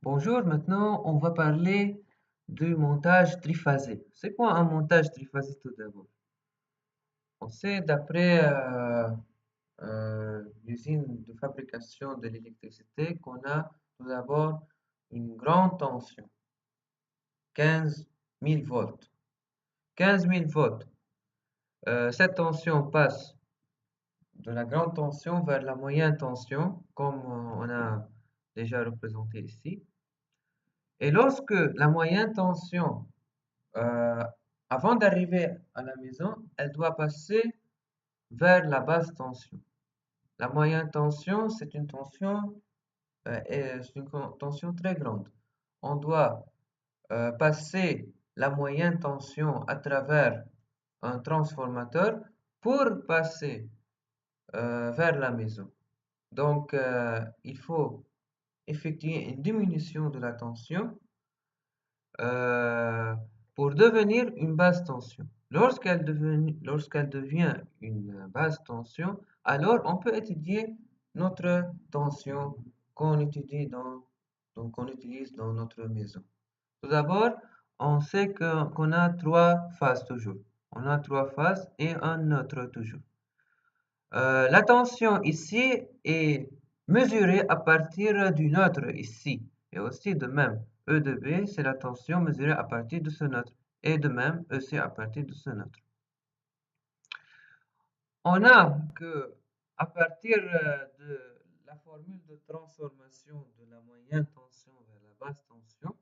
Bonjour, maintenant on va parler du montage triphasé. C'est quoi un montage triphasé tout d'abord? On sait d'après l'usine de fabrication de l'électricité qu'on a tout d'abord une grande tension, 15 000 volts. 15 000 volts. Cette tension passe de la grande tension vers la moyenne tension, comme on a déjà représenté ici. Et lorsque la moyenne tension Euh, avant d'arriver à la maison, elle doit passer vers la basse tension. La moyenne tension, c'est une tension très grande. On doit passer la moyenne tension à travers un transformateur pour passer vers la maison. Donc, il faut effectuer une diminution de la tension euh, pour devenir une basse tension. Lorsqu'elle devient une basse tension, alors on peut étudier notre tension qu'on utilise dans notre maison. Tout d'abord, on sait qu'on a trois phases toujours. On a trois phases et un neutre toujours. La tension ici est mesurée à partir du neutre ici. Et aussi de même, E de B, c'est la tension mesurée à partir de ce neutre. Et de même, EC à partir de ce neutre. On a que à partir de la formule de transformation de la moyenne tension vers la basse tension,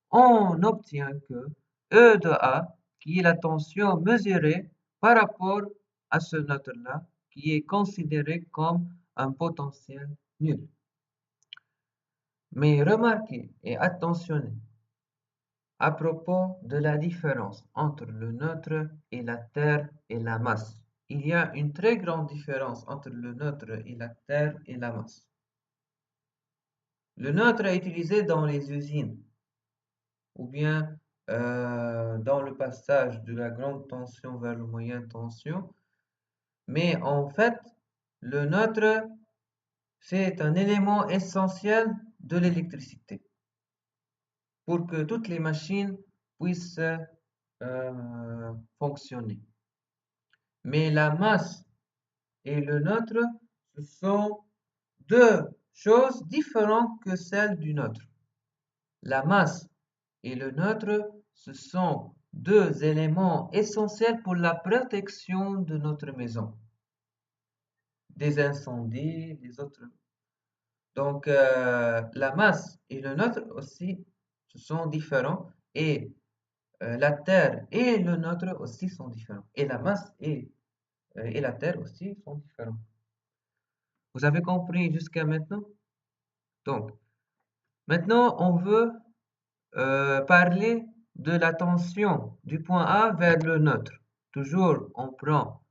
on obtient que E de A, qui est la tension mesurée par rapport à ce neutre-là, qui est considéré comme un potentiel nul. Mais remarquez et attentionnez à propos de la différence entre le neutre et la Terre et la masse. Il y a une très grande différence entre le neutre et la Terre et la masse. Le neutre est utilisé dans les usines ou bien dans le passage de la grande tension vers la moyenne tension. Mais en fait, le neutre, c'est un élément essentiel de l'électricité pour que toutes les machines puissent fonctionner. Mais la masse et le neutre, ce sont deux choses différentes que celles du neutre. La masse et le neutre, ce sont deux éléments essentiels pour la protection de notre maison, des incendies, des autres. Donc, la masse et le neutre aussi, ce sont différents et la Terre et le neutre aussi sont différents. Et la masse et la Terre aussi sont différents. Vous avez compris jusqu'à maintenant? Donc, maintenant, on veut parler de la tension du point A vers le neutre. Toujours, on prend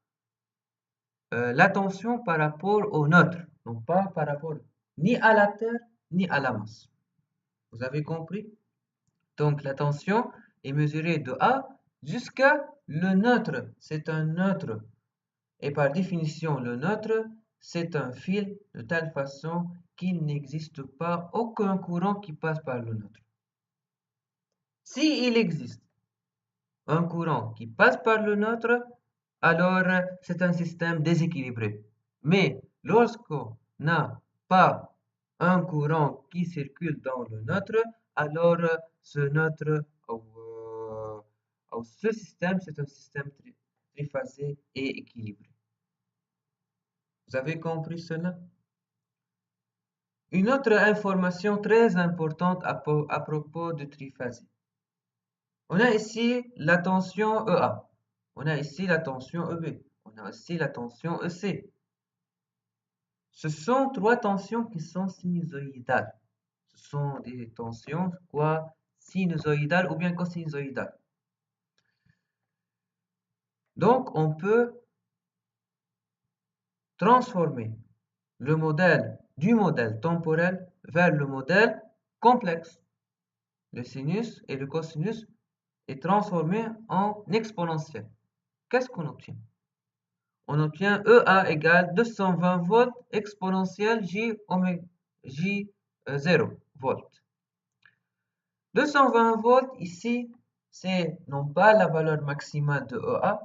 la tension par rapport au neutre, donc pas par rapport ni à la Terre ni à la masse. Vous avez compris? Donc, la tension est mesurée de A jusqu'à le neutre. C'est un neutre. Et par définition, le neutre, c'est un fil de telle façon qu'il n'existe pas aucun courant qui passe par le neutre. Si il existe un courant qui passe par le neutre, alors c'est un système déséquilibré. Mais lorsqu'on n'a pas un courant qui circule dans le neutre, alors ce neutre ou ce système, c'est un système triphasé et équilibré. Vous avez compris cela? Une autre information très importante à propos du triphasé. On a ici la tension EA. On a ici la tension EB. On a aussi la tension EC. Ce sont trois tensions qui sont sinusoïdales. Ce sont des tensions quoi sinusoïdales ou bien cosinusoïdales. Donc, on peut transformer le modèle du modèle temporel vers le modèle complexe. Le sinus et le cosinus est transformé en exponentiel. Qu'est-ce qu'on obtient? On obtient EA égale 220 volts exponentielle J0 volts. 220 volts ici, c'est non pas la valeur maximale de EA,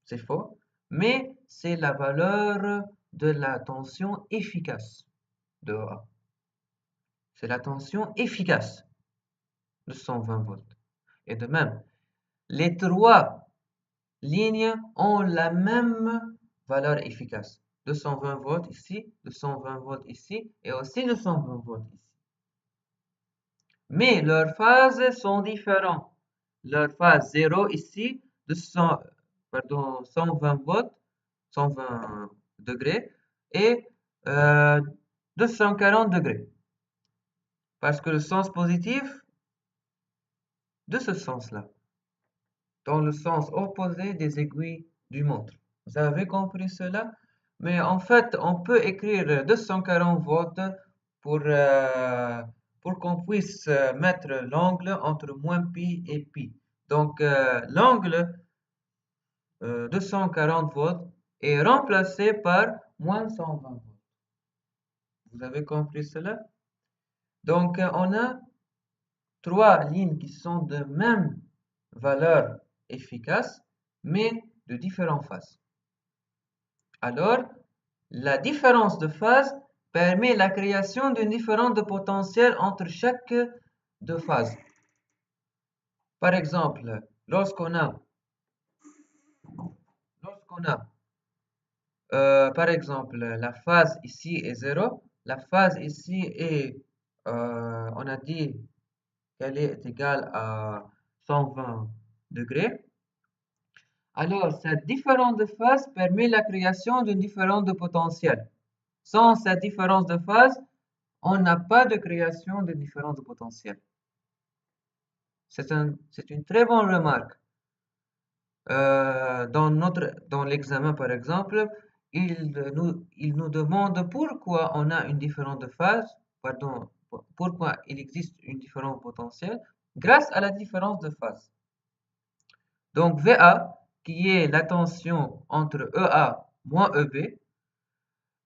c'est faux, mais c'est la valeur de la tension efficace de EA. C'est la tension efficace de 120 volts. Et de même, les trois lignes ont la même valeur efficace. 220 volts ici, 220 volts ici et aussi 220 volts ici. Mais leurs phases sont différentes. Leur phase 0 ici, 120 volts, 120 degrés et 240 degrés. Parce que le sens positif de ce sens-là, dans le sens opposé des aiguilles du montre. Vous avez compris cela? Mais en fait, on peut écrire 240 volts pour qu'on puisse mettre l'angle entre moins pi et pi. Donc, l'angle 240 volts est remplacé par moins 120 volts. Vous avez compris cela? Donc, on a trois lignes qui sont de même valeur efficace, mais de différentes phases. Alors, la différence de phase permet la création d'une différence de potentiel entre chaque deux phases. Par exemple, lorsqu'on a par exemple, la phase ici est 0, la phase ici est, on a dit qu'elle est égale à 120 degrés. Alors, cette différence de phase permet la création d'une différence de potentiel. Sans cette différence de phase, on n'a pas de création de différence de potentiel. C'est une très bonne remarque. Dans l'examen, par exemple, il nous demande pourquoi on a une différence de phase, pardon, pourquoi il existe une différence potentielle grâce à la différence de phase. Donc VA, qui est la tension entre EA moins EB,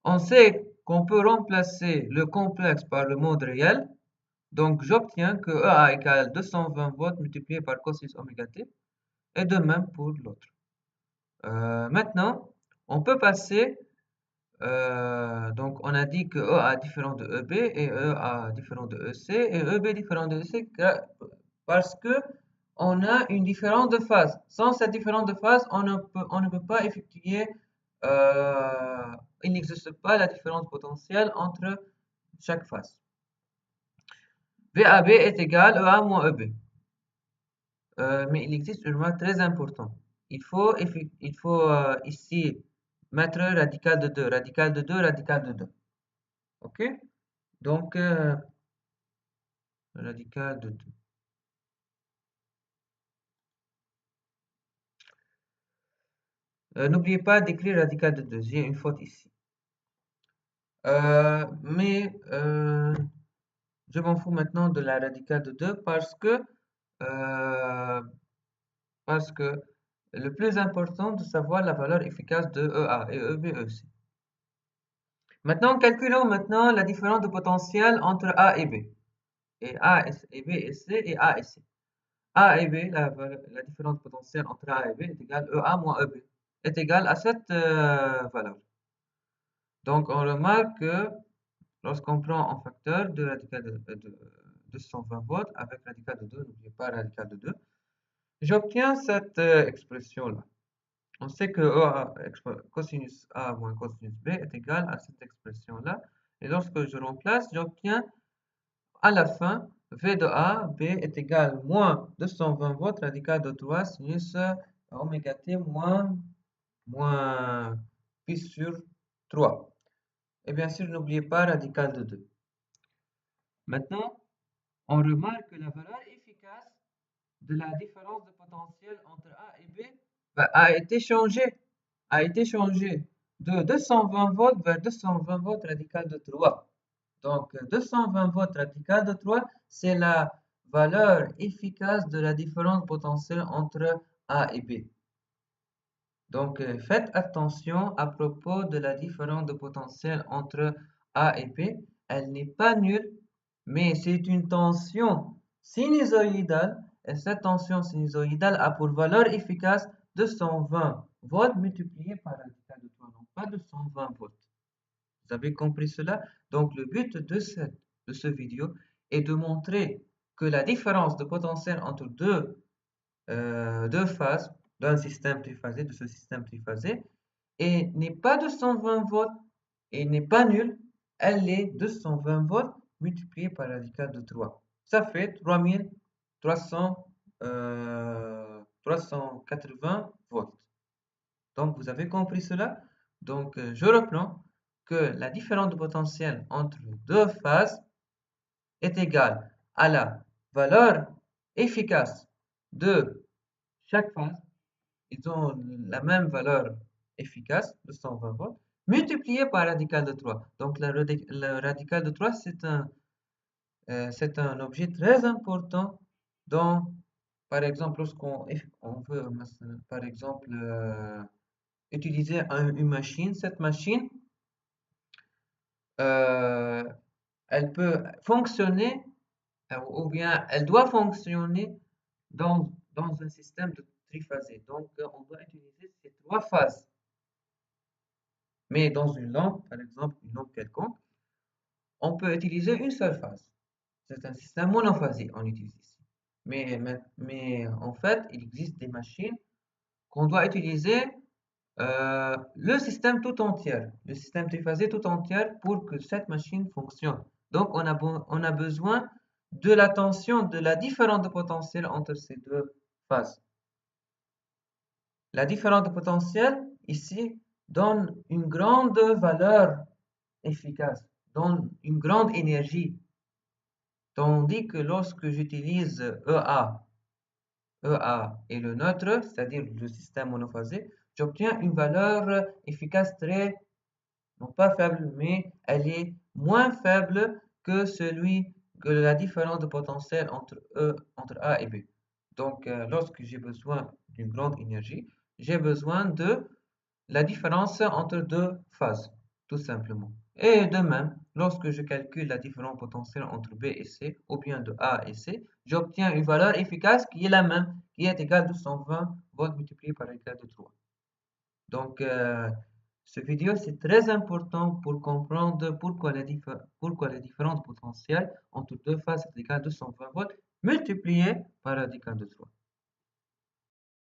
on sait qu'on peut remplacer le complexe par le mode réel. Donc j'obtiens que EA égale 220 volts multiplié par cosinus oméga t, et de même pour l'autre. Maintenant, on peut passer, donc on a dit que EA différent de EB et EA différent de EC et EB différent de EC parce que on a une différence de phase. Sans cette différence de phase, on ne peut pas effectuer, il n'existe pas la différence potentielle entre chaque phase. VAB est égal à EA moins EB. Mais il existe une remarque très importante. Il faut ici mettre radical de 2, radical de 2, radical de 2. OK? Donc, radical de 2. N'oubliez pas d'écrire radical de 2. J'ai une faute ici. Mais je m'en fous maintenant de la radicale de 2 euh, parce que le plus important de savoir la valeur efficace de EA et EB-EC. Maintenant, calculons maintenant la différence de potentiel entre A et B. Et A et B et C et A et C. A et B, la différence potentielle entre A et B est égale EA moins EB, est égale à cette valeur. Donc, on remarque que lorsqu'on prend en facteur 2 radical de 220 volts avec radical de 2, n'oubliez pas radical de 2, j'obtiens cette expression-là. On sait que cosinus A moins cosinus B est égal à cette expression-là. Et lorsque je remplace, j'obtiens à la fin V de A, B est égal à moins 220 volts radical de 3 sinus oméga t moins pi sur 3. Et bien sûr, n'oubliez pas radical de 2. Maintenant, on remarque que la valeur efficace de la différence de potentiel entre A et B a été changée de 220 volts vers 220 volts radical de 3. Donc, 220 volts radical de 3, c'est la valeur efficace de la différence potentielle entre A et B. Donc, faites attention à propos de la différence de potentiel entre A et B. Elle n'est pas nulle, mais c'est une tension. sinusoïdale et cette tension sinusoïdale a pour valeur efficace 220 volts multiplié par radical de 3, non pas 220 volts. Vous avez compris cela? Donc le but de ce vidéo est de montrer que la différence de potentiel entre deux phases d'un système triphasé, de ce système triphasé, n'est pas de 120 volts et n'est pas nulle, elle est de 120 volts multiplié par radical de 3. Ça fait 380 volts. Donc, vous avez compris cela? Donc, je reprends que la différence de potentiel entre deux phases est égale à la valeur efficace de chaque phase. Ils ont la même valeur efficace de 120 volts multiplié par radical de 3. Donc, le radical de 3, c'est un objet très important dans, par exemple, lorsqu'on veut, par exemple, utiliser une machine. Cette machine, euh, elle peut fonctionner, ou bien elle doit fonctionner dans un système de triphasé. Donc, on doit utiliser ces trois phases. Mais dans une lampe, par exemple, une lampe quelconque, on peut utiliser une seule phase. C'est un système monophasique qu'on utilise ici. Mais en fait, il existe des machines qu'on doit utiliser le système tout entier, le système triphasé tout entier pour que cette machine fonctionne. Donc, on a besoin de la tension, de la différence de potentiel entre ces deux phases. La différence de potentiel, ici, donne une grande valeur efficace, donne une grande énergie. Tandis que lorsque j'utilise EA et le neutre, c'est-à-dire le système monophasé, j'obtiens une valeur efficace très, non pas faible, mais elle est moins faible que la différence de potentiel entre A et B. Donc, lorsque j'ai besoin d'une grande énergie, j'ai besoin de la différence entre deux phases, tout simplement. Et de même, lorsque je calcule la différence potentielle entre B et C, ou bien de A et C, j'obtiens une valeur efficace qui est la même, qui est égale à 220 volts multiplié par radical de 3. Donc, ce vidéo, c'est très important pour comprendre pourquoi les différences potentielles entre deux phases égale à 220 volts multipliées par radical de 3.